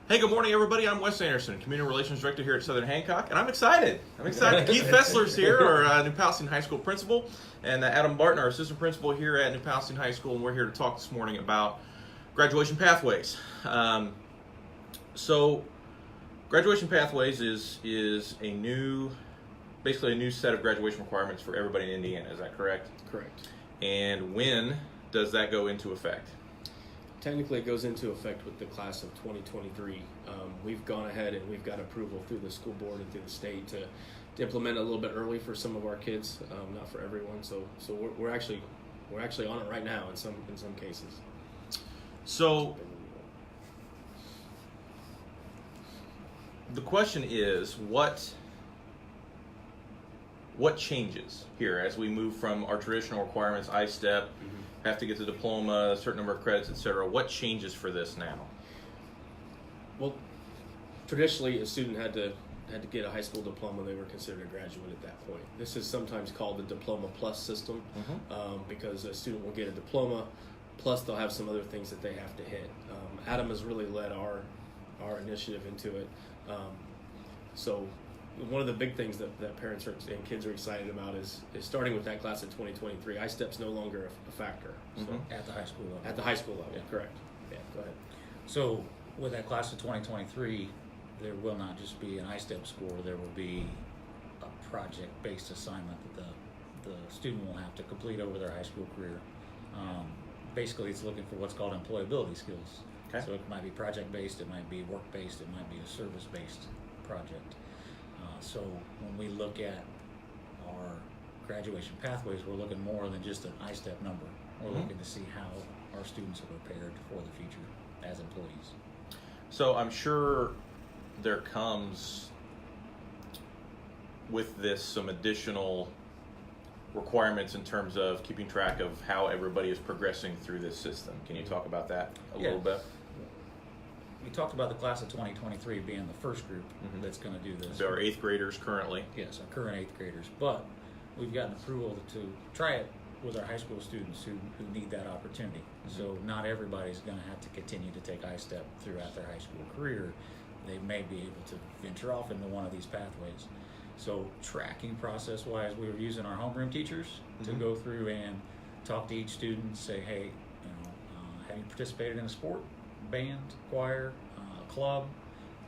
Hey, good morning, everybody. I'm Wes Anderson, Community Relations Director here at Southern Hancock, and I'm excited. Keith Fessler's here, our New Palestine High School principal, and Adam Barton, our assistant principal here at New Palestine High School, and we're here to talk this morning about graduation pathways. So, graduation pathways is basically a new set of graduation requirements for everybody in Indiana. Is that correct? Correct. And when does that go into effect? Technically, it goes into effect with the class of 2023. We've gone ahead and we've got approval through the school board and through the state to implement a little bit early for some of our kids, not for everyone. So we're actually on it right now in some cases. So the question is, what changes here as we move from our traditional requirements, I-STEP, have to get the diploma, a certain number of credits, etc. What changes for this now? Well, traditionally, a student had to get a high school diploma. They were considered a graduate at that point. This is sometimes called the Diploma Plus system, because a student will get a diploma, plus they'll have some other things that they have to hit. Adam has really led our initiative into it. So one of the big things that parents and kids are excited about is starting with that class of 2023. I-STEP's no longer a factor. So At the high school level. At the high school level, Yeah. correct. Yeah, go ahead. So with that class of 2023, there will not just be an I-STEP score, there will be a project-based assignment that the student will have to complete over their high school career. Basically, it's looking for what's called employability skills. Okay. So it might be project-based, it might be work-based, it might be a service-based project. So when we look at our graduation pathways, we're looking more than just an I-STEP number. We're looking to see how our students are prepared for the future as employees. So I'm sure there comes with this some additional requirements in terms of keeping track of how everybody is progressing through this system. Can you talk about that a little bit? We talked about the class of 2023 being the first group that's going to do this. So our 8th graders currently. Yes, our current 8th graders. But we've gotten approval to try it with our high school students who need that opportunity. So not everybody's going to have to continue to take I-STEP throughout their high school career. They may be able to venture off into one of these pathways. So tracking process-wise, we were using our homeroom teachers to go through and talk to each student, say, hey, have you participated in a sport? Band, choir, club,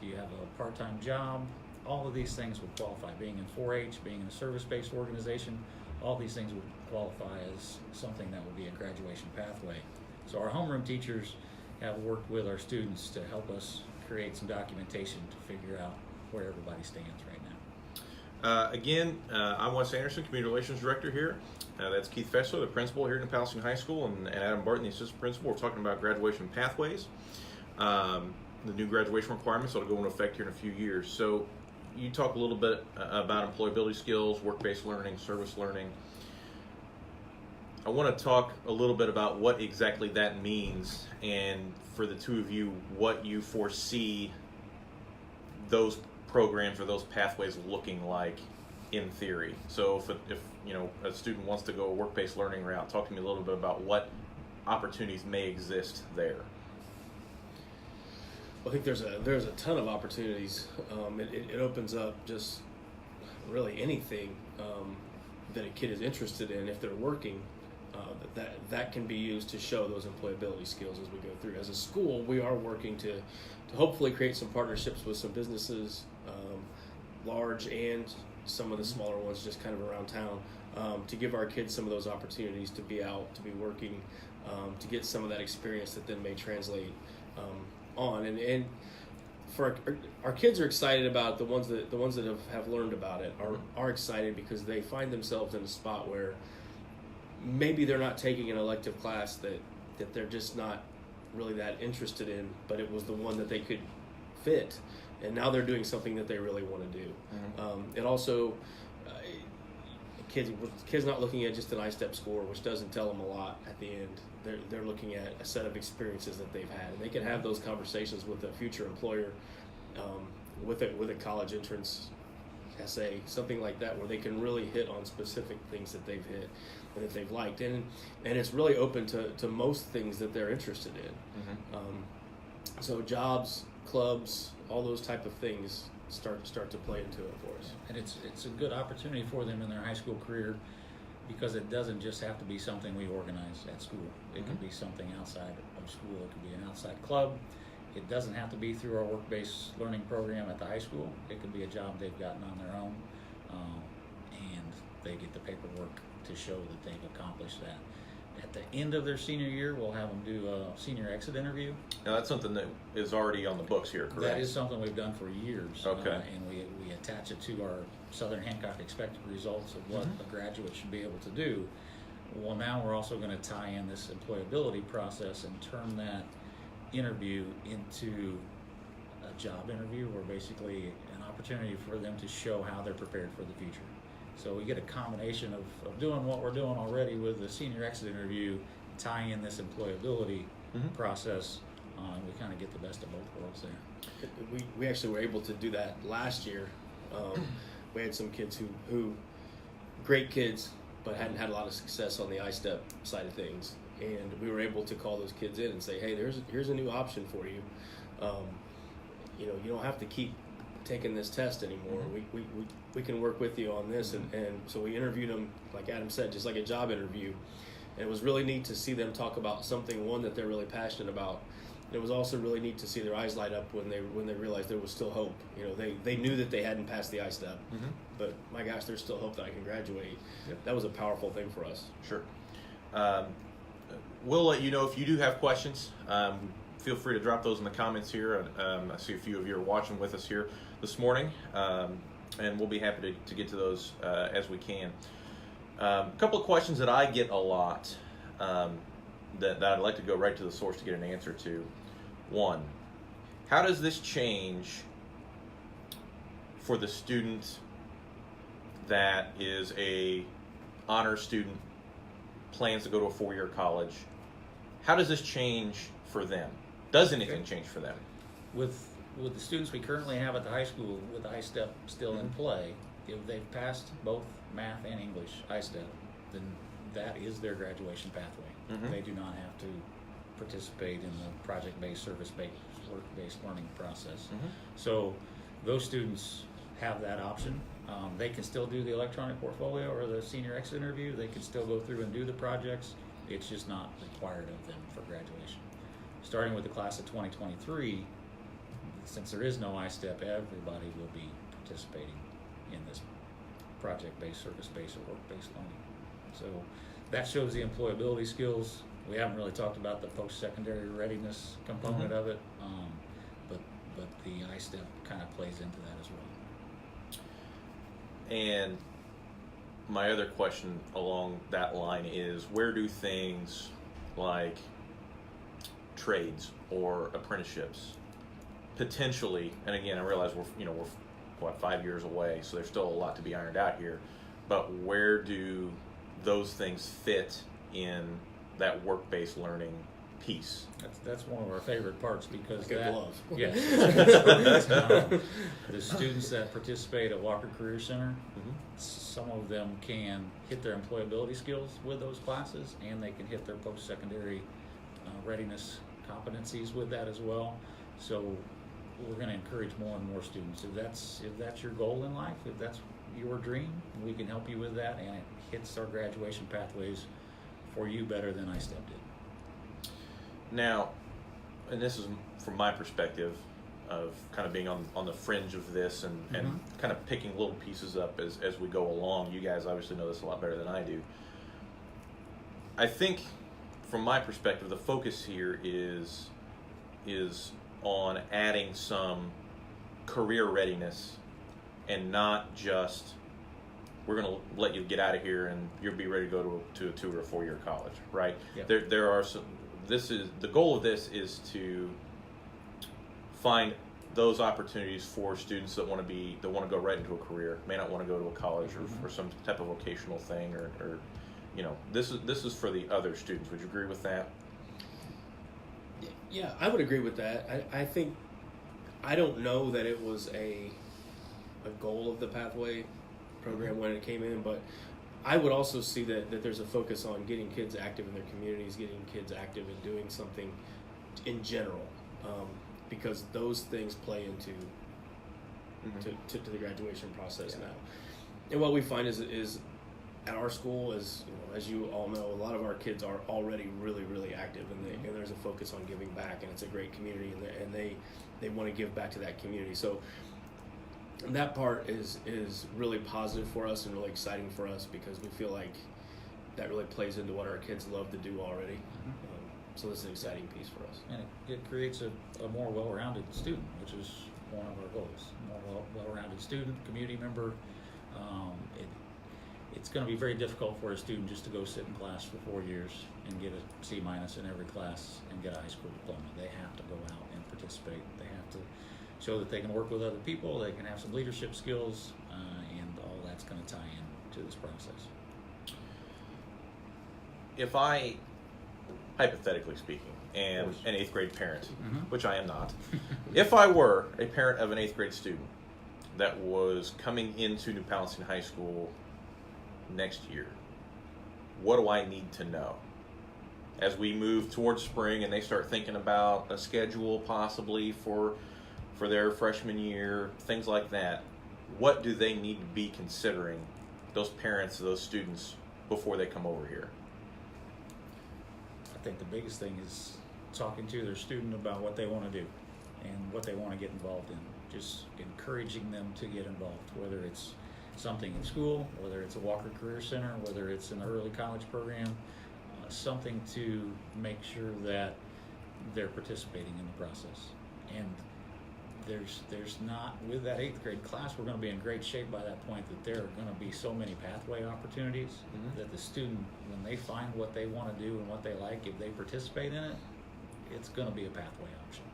do you have a part-time job? All of these things would qualify. Being in 4-H, being in a service-based organization, all these things would qualify as something that would be a graduation pathway. So our homeroom teachers have worked with our students to help us create some documentation to figure out where everybody stands right now. Again, I'm Wes Anderson, Community Relations Director here. That's Keith Fessler, the principal here at Palestine High School, and Adam Barton, the assistant principal. We're talking about graduation pathways, the new graduation requirements that'll go into effect here in a few years. So you talk a little bit about employability skills, work-based learning, service learning. I want to talk a little bit about what exactly that means, and for the two of you, what you foresee those programs or those pathways looking like in theory. So if a student wants to go a work-based learning route, talk to me a little bit about what opportunities may exist there. Well, I think there's a ton of opportunities. It opens up just really anything that a kid is interested in. If they're working, that can be used to show those employability skills as we go through. As a school, we are working to hopefully create some partnerships with some businesses, large and some of the smaller ones just kind of around town, to give our kids some of those opportunities to be out, to be working, to get some of that experience that then may translate on. And for our kids are excited about it. The ones that have learned about it are excited because they find themselves in a spot where maybe they're not taking an elective class that they're just not really that interested in, but it was the one that they could fit, and now they're doing something that they really want to do. It also kids not looking at just an I-STEP score, which doesn't tell them a lot at the end. They're looking at a set of experiences that they've had, and they can have those conversations with a future employer, with a college entrance essay, something like that, where they can really hit on specific things that they've hit and that they've liked, and it's really open to most things that they're interested in. So jobs, clubs, all those type of things start to play into it for us. And it's a good opportunity for them in their high school career, because it doesn't just have to be something we organize at school. It can be something outside of school. It could be an outside club. It doesn't have to be through our work-based learning program at the high school. It could be a job they've gotten on their own, and they get the paperwork to show that they've accomplished that. At the end of their senior year, we'll have them do a senior exit interview. Now that's something that is already on the books here, correct? That is something we've done for years. Okay. And we attach it to our Southern Hancock expected results of what a graduate should be able to do. Well, now we're also going to tie in this employability process and turn that interview into a job interview, or basically an opportunity for them to show how they're prepared for the future. So we get a combination of doing what we're doing already with the senior exit interview, tying in this employability process. We kind of get the best of both worlds there. We actually were able to do that last year. We had some kids who great kids, but hadn't had a lot of success on the I-STEP side of things. And we were able to call those kids in and say, hey, here's a new option for you. You don't have to keep taking this test anymore. We can work with you on this. And so we interviewed them, like Adam said, just like a job interview. And it was really neat to see them talk about something, one, that they're really passionate about. It was also really neat to see their eyes light up when they realized there was still hope. They knew that they hadn't passed the I-STEP, but my gosh, there's still hope that I can graduate. Yep. That was a powerful thing for us. Sure. We'll let you know if you do have questions. Feel free to drop those in the comments here. I see a few of you are watching with us here this morning, and we'll be happy to get to those as we can. A couple of questions that I get a lot that I'd like to go right to the source to get an answer to. One, how does this change for the student that is a honor student, plans to go to a 4-year college? How does this change for them? Does anything change for them? With the students we currently have at the high school, with I-STEP still in play, if they've passed both math and English I-STEP, then that is their graduation pathway. They do not have to participate in the project-based, service-based, work-based learning process. So those students have that option. They can still do the electronic portfolio or the senior exit interview. They can still go through and do the projects. It's just not required of them for graduation. Starting with the class of 2023, since there is no I-STEP, everybody will be participating in this project-based, service-based, or work-based learning. So that shows the employability skills. We haven't really talked about the post-secondary readiness component of it, but the I-STEP kind of plays into that as well. And my other question along that line is, where do things like trades or apprenticeships potentially, and again, I realize we're 5 years away, so there's still a lot to be ironed out here, but where do those things fit in that work-based learning piece? That's one of our favorite parts, because like a glove. Yes. The students that participate at Walker Career Center, some of them can hit their employability skills with those classes, and they can hit their post-secondary readiness competencies with that as well. So we're going to encourage more and more students. If that's your goal in life, if that's your dream, we can help you with that, and it hits our graduation pathways for you better than I-STEP did. Now, and this is from my perspective of kind of being on the fringe of this and kind of picking little pieces up as we go along. You guys obviously know this a lot better than I do. I think from my perspective, the focus here is on adding some career readiness, and not just we're going to let you get out of here and you'll be ready to go to a 2 or 4 year college, right? Yep. There are some. This is the goal of this is to find those opportunities for students that want to go right into a career, may not want to go to a college or for some type of vocational thing, or this is for the other students. Would you agree with that? Yeah, I would agree with that. I think, I don't know that it was a goal of the pathway program when it came in, but I would also see that there's a focus on getting kids active in their communities, getting kids active in doing something in general. because those things play into to the graduation process now. And what we find is at our school is, as you all know, a lot of our kids are already really, really active, and there's a focus on giving back, and it's a great community, and they want to give back to that community. So that part is really positive for us and really exciting for us, because we feel like that really plays into what our kids love to do already. So this is an exciting piece for us. And it creates a more well-rounded student, which is one of our goals. More well-rounded student, community member. It's going to be very difficult for a student just to go sit in class for 4 years and get a C- in every class and get a high school diploma. They have to go out and participate. They have to show that they can work with other people, they can have some leadership skills, and all that's going to tie into this process. If I, hypothetically speaking, am an 8th grade parent, which I am not, if I were a parent of an 8th grade student that was coming into New Palestine High School next year, what do I need to know? As we move towards spring and they start thinking about a schedule possibly for their freshman year, things like that, what do they need to be considering, those parents, those students, before they come over here? I think the biggest thing is talking to their student about what they want to do and what they want to get involved in. Just encouraging them to get involved, whether it's something in school, whether it's a Walker Career Center, whether it's an early college program, something to make sure that they're participating in the process. And there's not, with that 8th grade class, we're going to be in great shape by that point, that there are going to be so many pathway opportunities that the student, when they find what they want to do and what they like, if they participate in it, it's going to be a pathway option.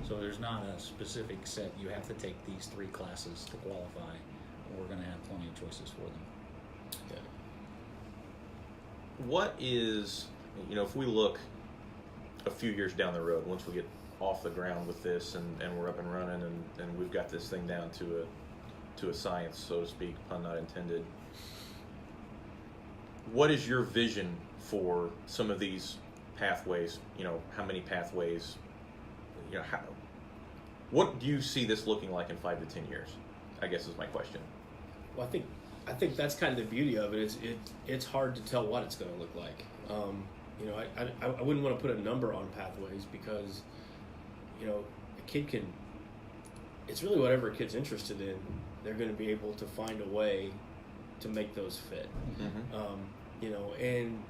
So there's not a specific set, you have to take these 3 classes to qualify. We're going to have plenty of choices for them. Yeah. What is, if we look a few years down the road, once we get off the ground with this and we're up and running and we've got this thing down to a science, so to speak, pun not intended, what is your vision for some of these pathways? How many pathways, what do you see this looking like in 5 to 10 years, I guess is my question. Well, I think that's kind of the beauty of it. It's hard to tell what it's going to look like. I wouldn't want to put a number on pathways, because a kid can. It's really whatever a kid's interested in. They're going to be able to find a way to make those fit. And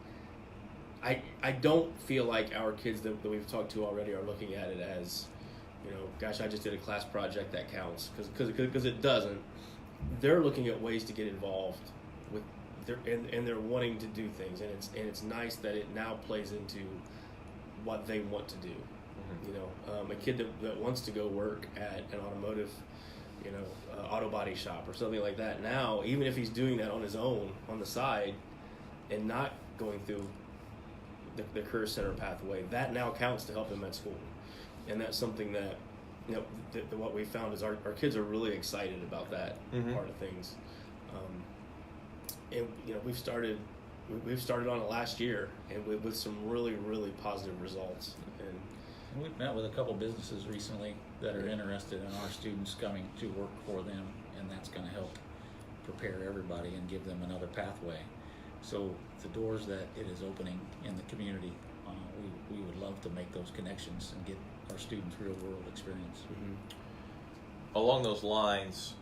I don't feel like our kids that we've talked to already are looking at it as, gosh, I just did a class project that counts, because it doesn't. They're looking at ways to get involved with and they're wanting to do things, and it's nice that it now plays into what they want to do. A kid that wants to go work at an automotive, auto body shop or something like that. Now, even if he's doing that on his own on the side and not going through the career center pathway, that now counts to help him at school, and that's something that. What we found is our kids are really excited about that part of things, and we've started on it last year, and with some really, really positive results. And we've met with a couple businesses recently that are interested in our students coming to work for them, and that's going to help prepare everybody and give them another pathway. So the doors that it is opening in the community, we would love to make those connections and get our students real world experience. Along those lines,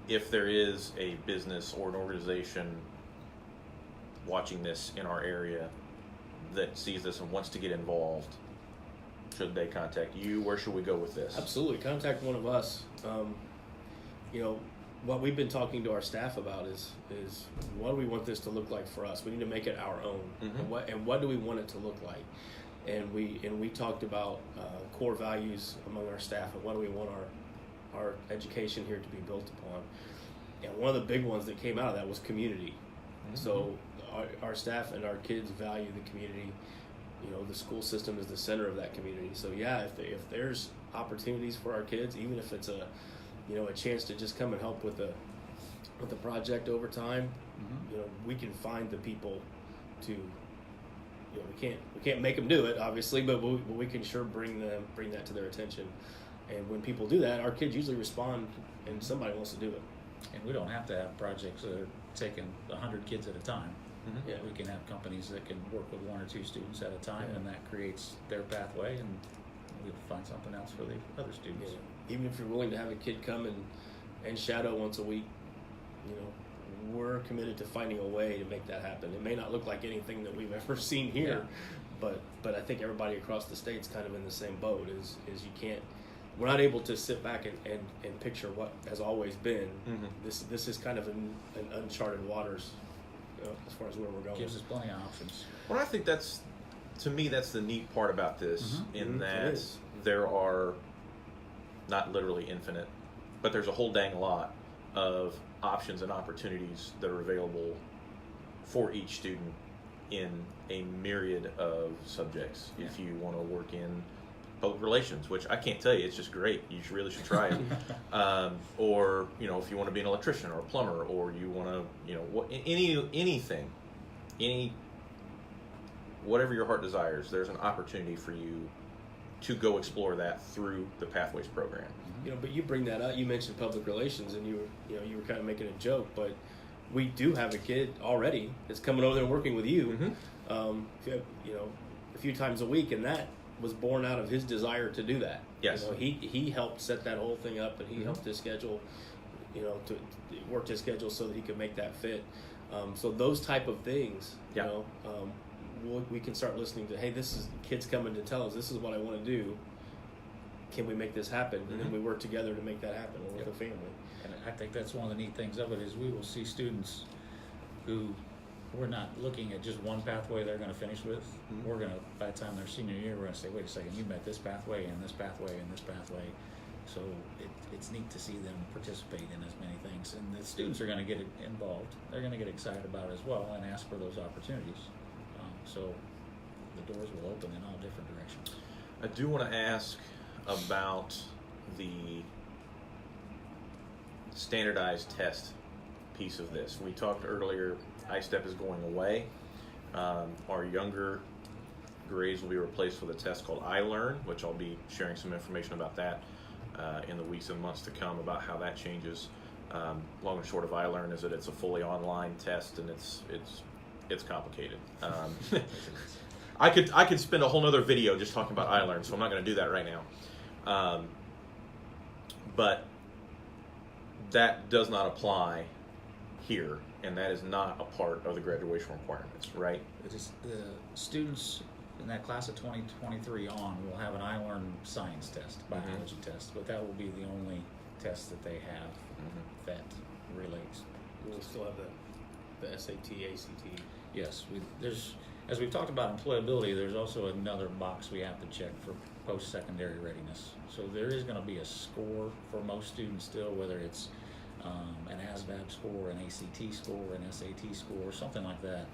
if there is a business or an organization watching this in our area that sees this and wants to get involved, should they contact you? Where should we go with this? Absolutely, contact one of us. What we've been talking to our staff about is what do we want this to look like for us? We need to make it our own. And what do we want it to look like? And we talked about core values among our staff, and what do we want our education here to be built upon. And one of the big ones that came out of that was community. So our staff and our kids value the community. The school system is the center of that community. So yeah, if there's opportunities for our kids, even if it's a chance to just come and help with the project over time, we can find the people to we can't make them do it, obviously, but we can sure bring that to their attention. And when people do that, our kids usually respond, and somebody wants to do it. And we don't have to have projects that are taking 100 kids at a time. Mm-hmm. Yeah. We can have companies that can work with 1 or 2 students at a time, Yeah. and that creates their pathway, and we'll find something else for the other students. Yeah. Even if you're willing to have a kid come and shadow once a week, we're committed to finding a way to make that happen. It may not look like anything that we've ever seen here, but I think everybody across the state's kind of in the same boat. Is you can't. We're not able to sit back and picture what has always been. Mm-hmm. This is kind of an uncharted waters as far as where we're going. Gives us plenty of options. Well, I think that's the neat part about this, in It that is. there are not literally infinite, but there's a whole dang lot of options and opportunities that are available for each student in a myriad of subjects. If you want to work in public relations, which I can't tell you, it's just great. You really should try it. Or if you want to be an electrician or a plumber, or you want to, anything, whatever your heart desires, there's an opportunity for you to go explore that through the Pathways program. But you bring that up. You mentioned public relations, and you were kind of making a joke, but we do have a kid already that's coming over there and working with you, a few times a week, and that was born out of his desire to do that. Yes. He helped set that whole thing up, and he helped his schedule, to work his schedule so that he could make that fit. So those type of things, we can start listening to, hey, this is kids coming to tell us this is what I want to do. Can we make this happen? And then we work together to make that happen with the family. And I think that's one of the neat things of it is we will see students who we're not looking at just one pathway they're going to finish with. We're going to, by the time they're senior year, we're going to say, wait a second, you met this pathway and this pathway and this pathway. So it's neat to see them participate in as many things. And the students are going to get involved. They're going to get excited about it as well and ask for those opportunities. So the doors will open in all different directions. I do want to ask about the standardized test piece of this. We talked earlier, iStep is going away. Our younger grades will be replaced with a test called iLearn, which I'll be sharing some information about that in the weeks and months to come about how that changes. Long and short of iLearn is that it's a fully online test, and it's complicated. I could spend a whole nother video just talking about iLearn, so I'm not going to do that right now. But that does not apply here, and that is not a part of the graduation requirements, right? It is the students in that class of 2023 on will have an iLearn science test, biology test, but that will be the only test that they have that relates. We'll still have the SAT, ACT. Yes, as we've talked about employability, there's also another box we have to check for post-secondary readiness. So there is going to be a score for most students still, whether it's an ASVAB score, an ACT score, an SAT score, something like that,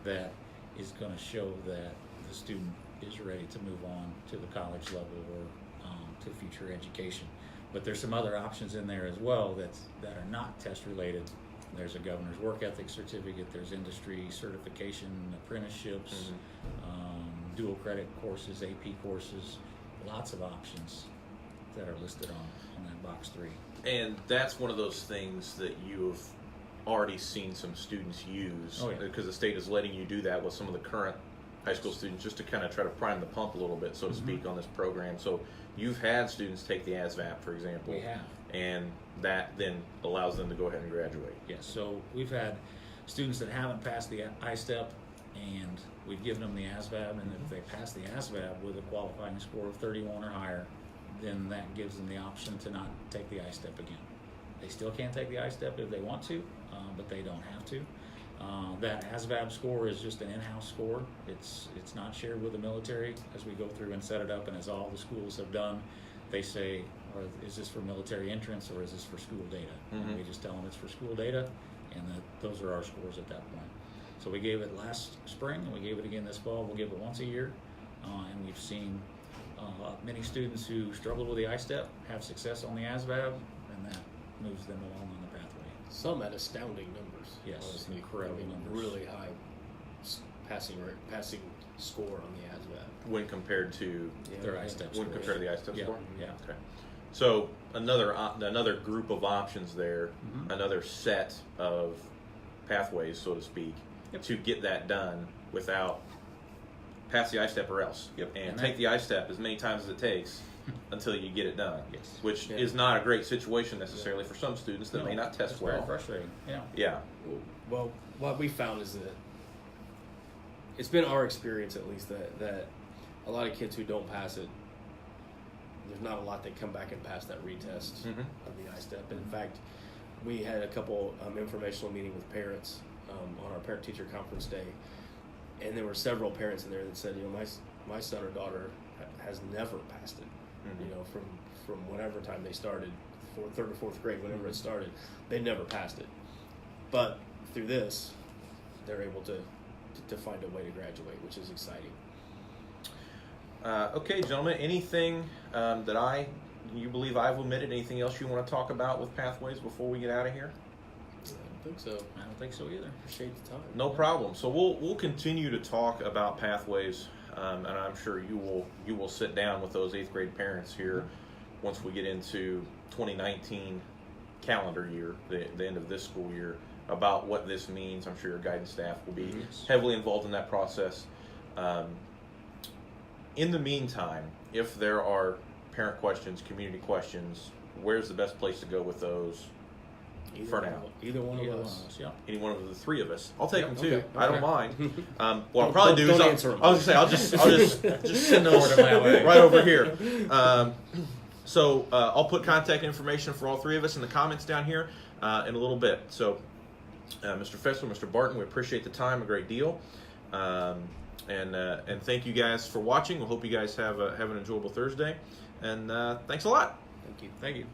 that is going to show that the student is ready to move on to the college level or to future education. But there's some other options in there as well that are not test related. There's a governor's work ethic certificate, there's industry certification, apprenticeships, dual credit courses, AP courses, lots of options that are listed on that box 3. And that's one of those things that you have already seen some students use, because the state is letting you do that with some of the current high school students, just to kind of try to prime the pump a little bit, so to speak, on this program. So you've had students take the ASVAB, for example. We have. And that then allows them to go ahead and graduate. Yes, so we've had students that haven't passed the iStep, and we've given them the ASVAB, and if they pass the ASVAB with a qualifying score of 31 or higher, then that gives them the option to not take the iStep again. They still can't take the iStep if they want to, but they don't have to. That ASVAB score is just an in-house score. It's not shared with the military as we go through and set it up, and as all the schools have done, they say, is this for military entrance or is this for school data? And we just tell them it's for school data, and those are our scores at that point. So we gave it last spring, and we gave it again this fall. We'll give it once a year, and we've seen many students who struggled with the iStep have success on the ASVAB, and that moves them along on the pathway. Some at astounding numbers. Yes, honestly. incredible numbers. Really high passing score on the ASVAB. when compared to Their I-STEP when scores. compared to the I-STEP Yeah, score? yeah. Okay. So another group of options there, another set of pathways, so to speak, Yep. to get that done without pass the I-STEP or else, and And take that- the I-STEP as many times as it takes until you get it done. Yes. Which Yeah. is not a great situation necessarily for some students that No, may not test it's very well. frustrating. Yeah. Yeah. Well, what we found is that it's been our experience, at least, that a lot of kids who don't pass it, there's not a lot that come back and pass that retest Mhm. of the I-STEP. In fact, we had a couple informational meeting with parents on our parent-teacher conference day, and there were several parents in there that said, my son or daughter has never passed it. Mhm. From whatever time they started, third or fourth grade, whenever it started, they never passed it. But through this, they're able to find a way to graduate, which is exciting. Okay, gentlemen, anything that you believe I've omitted? Anything else you want to talk about with pathways before we get out of here? I don't think so. I don't think so either. Appreciate the time. No problem. So we'll continue to talk about pathways, and I'm sure you will sit down with those 8th grade parents here once we get into 2019 calendar year, the end of this school year, about what this means. I'm sure your guidance staff will be heavily involved in that process. In the meantime, if there are parent questions, community questions, where's the best place to go with those? For now. Either one Either of one us. of us, yeah. Any one of the three of us. I'll take Yep, them too. okay, I don't okay. mind. What I'll probably do is don't answer 'em. I was gonna say I'll just send those Forward 'em my way. right over here. So I'll put contact information for all three of us in the comments down here in a little bit. So Mr. Fessler, Mr. Barton, we appreciate the time a great deal, and thank you guys for watching. We hope you guys have an enjoyable Thursday, and thanks a lot. Thank you. Thank you.